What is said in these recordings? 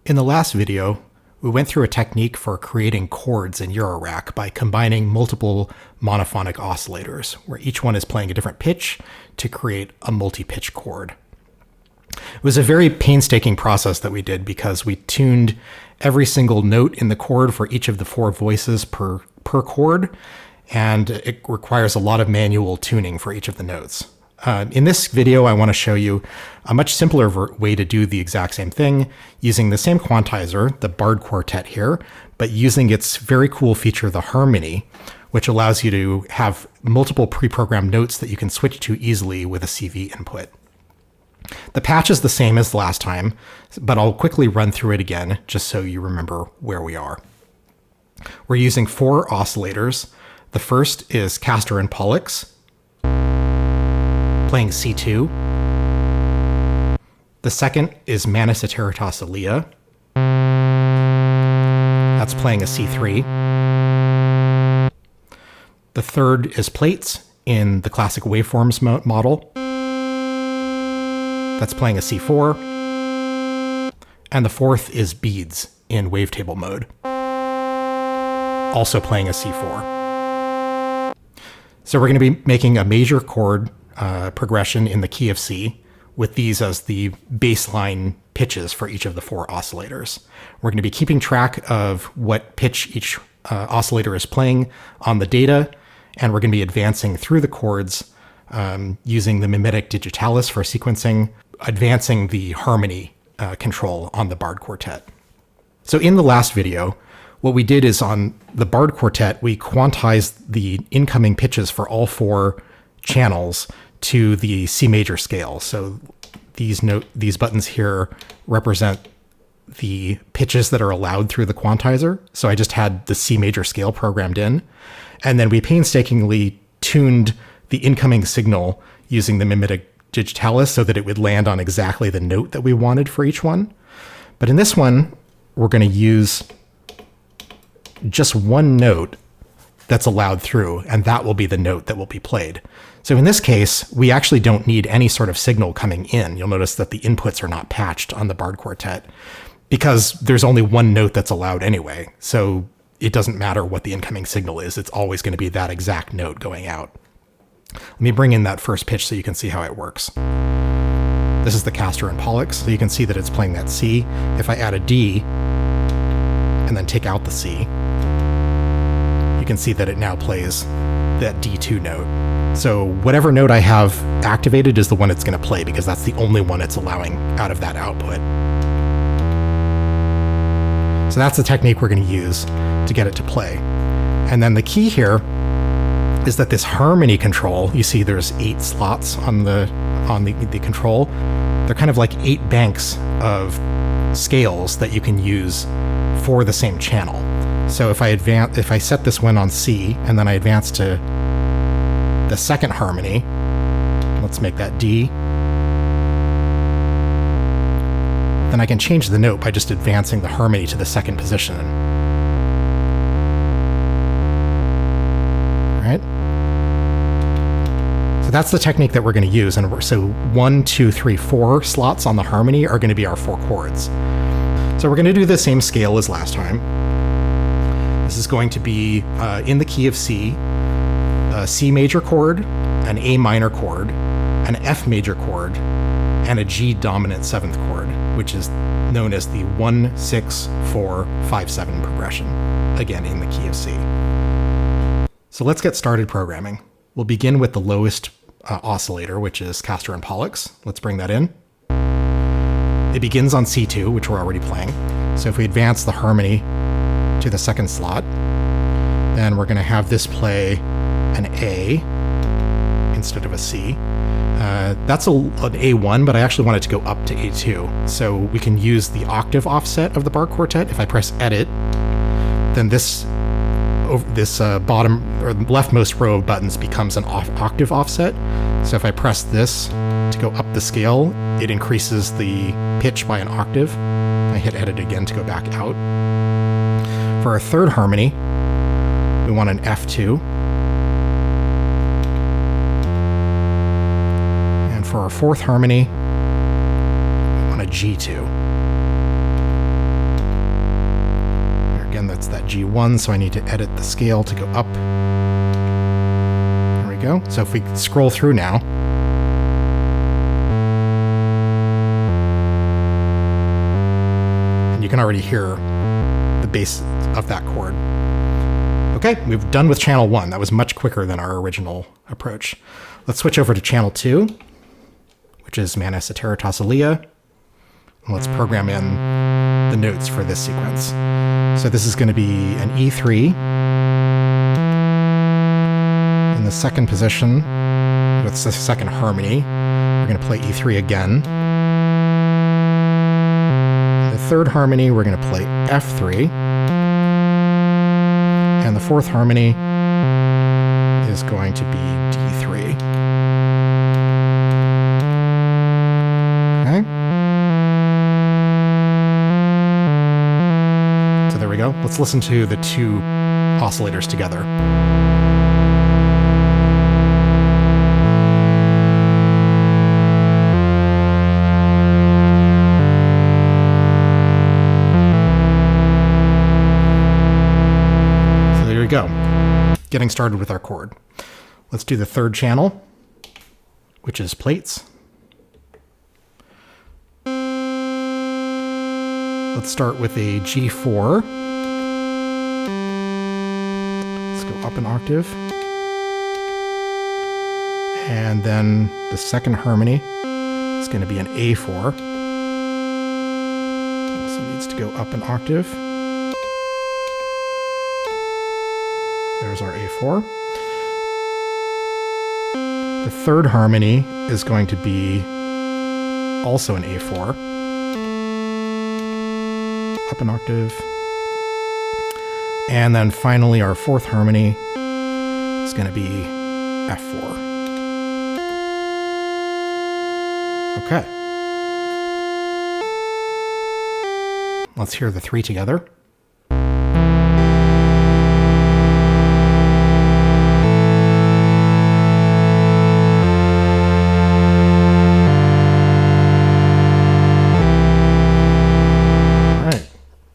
In the last video, we went through a technique for creating chords in Eurorack by combining multiple monophonic oscillators, where each one is playing a different pitch to create a multi-pitch chord. It was a very painstaking process that we did because we tuned every single note in the chord for each of the 4 voices per chord, and it requires a lot of manual tuning for each of the notes. In this video, I want to show you a much simpler way to do the exact same thing using the same quantizer, the Bard Quartet here, but using its very cool feature, the harmony, which allows you to have multiple pre-programmed notes that you can switch to easily with a CV input. The patch is the same as last time, but I'll quickly run through it again just so you remember where we are. We're using 4 oscillators. The first is Castor and Pollux, playing C2. The second is Manus Ateritas Alia. That's playing a C3. The third is Plaits in the classic waveforms model. That's playing a C4. And the fourth is Beads in wavetable mode, also playing a C4. So we're going to be making a major chord progression in the key of C with these as the baseline pitches for each of the 4 oscillators. We're going to be keeping track of what pitch each oscillator is playing on the data, and we're going to be advancing through the chords using the mimetic digitalis for sequencing, advancing the harmony control on the Bard Quartet. So in the last video, what we did is on the Bard Quartet, we quantized the incoming pitches for all 4 channels to the C major scale. So these buttons here represent the pitches that are allowed through the quantizer. So I just had the C major scale programmed in, and then we painstakingly tuned the incoming signal using the mimetic digitalis so that it would land on exactly the note that we wanted for each one. But in this one, we're going to use just one note that's allowed through, and that will be the note that will be played. So in this case, we actually don't need any sort of signal coming in. You'll notice that the inputs are not patched on the Bard Quartet because there's only one note that's allowed anyway. So it doesn't matter what the incoming signal is. It's always going to be that exact note going out. Let me bring in that first pitch so you can see how it works. This is the Castor and Pollux, so you can see that it's playing that C. If I add a D and then take out the C, you can see that it now plays that D2 note. So whatever note I have activated is the one it's going to play because that's the only one it's allowing out of that output. So that's the technique we're going to use to get it to play. And then the key here is that this harmony control, you see there's 8 slots on the control. They're kind of like 8 banks of scales that you can use for the same channel. So if I set this one on C and then I advance to the second harmony, let's make that D, then I can change the note by just advancing the harmony to the second position. Right? So that's the technique that we're going to use. And so 1, 2, 3, 4 slots on the harmony are going to be our 4 chords. So we're going to do the same scale as last time. This is going to be in the key of C, a C major chord, an A minor chord, an F major chord, and a G dominant 7th chord, which is known as the 1, 6, 4, 5, 7 progression, again in the key of C. So let's get started programming. We'll begin with the lowest oscillator, which is Castor and Pollux. Let's bring that in. It begins on C2, which we're already playing. So if we advance the harmony to the second slot, then we're going to have this play an A instead of a C. That's an A1, but I actually want it to go up to A2. So we can use the octave offset of the Bard Quartet. If I press Edit, then this bottom or leftmost row of buttons becomes an octave offset. So if I press this to go up the scale, it increases the pitch by an octave. I hit Edit again to go back out. For our third harmony, we want an F2. And for our fourth harmony, we want a G2. G1, so I need to edit the scale to go up. There we go. So if we scroll through now, and you can already hear the bass of that chord. Okay, we've done with channel 1. That was much quicker than our original approach. Let's switch over to channel 2, which is Manus Aterotossalia. And let's program in the notes for this sequence. So this is going to be an E3 in the second position. That's the second harmony. We're going to play E3 again. The third harmony, we're going to play F3. And the fourth harmony is going to be D3. Okay. So there we go. Let's listen to the two oscillators together. Go. Getting started with our chord. Let's do the third channel, which is Plaits. Let's start with a G4. Let's go up an octave. And then the second harmony is going to be an A4. Also needs to go up an octave. There's our A4. The third harmony is going to be also an A4. Up an octave. And then finally our fourth harmony is going to be F4. Okay. Let's hear the three together.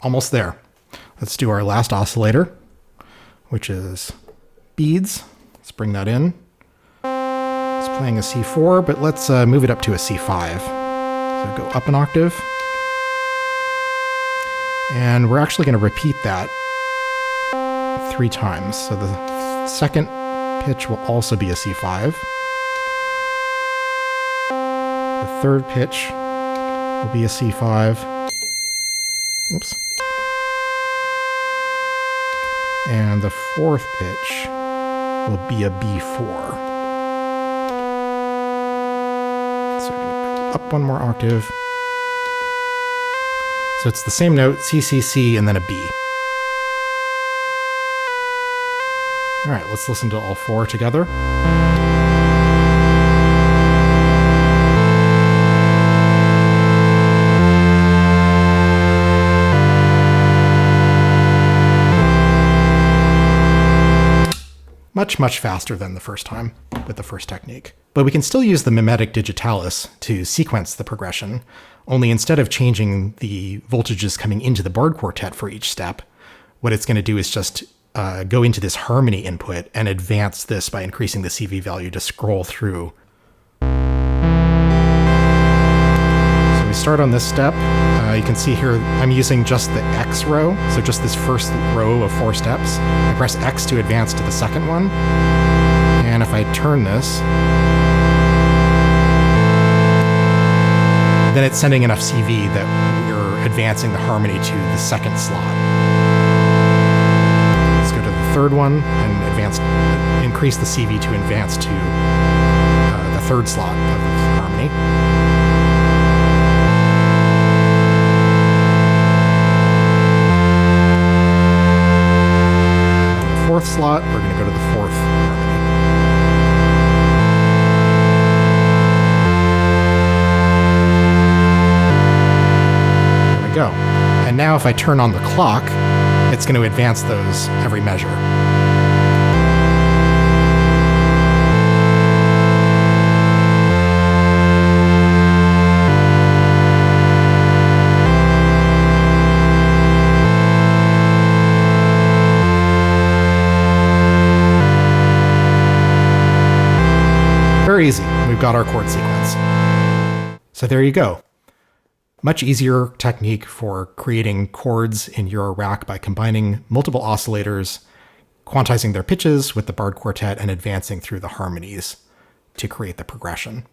Almost there. Let's do our last oscillator, which is beads. Let's bring that in. It's playing a C4, but let's move it up to a C5. So go up an octave. And we're actually going to repeat that 3 times. So the second pitch will also be a C5. The third pitch will be a C5. Oops. And the fourth pitch will be a B4. So we're going to go up one more octave. So it's the same note, C, C, C, and then a B. All right, let's listen to all 4 together. Much faster than the first time with the first technique. But we can still use the mimetic digitalis to sequence the progression, only instead of changing the voltages coming into the Bard Quartet for each step, what it's going to do is just go into this harmony input and advance this by increasing the CV value to scroll through. So we start on this step. You can see here I'm using just the X row, so just this first row of 4 steps. I press X to advance to the second one, and if I turn this, then it's sending enough CV that we're advancing the harmony to the second slot. Let's go to the third one and increase the CV to advance to the third slot of the harmony. Fourth slot, we're going to go to the fourth harmony. There we go. And now if I turn on the clock, it's going to advance those every measure. very easy. We've got our chord sequence. So there you go. Much easier technique for creating chords in Eurorack by combining multiple oscillators, quantizing their pitches with the Bard Quartet, and advancing through the harmonies to create the progression.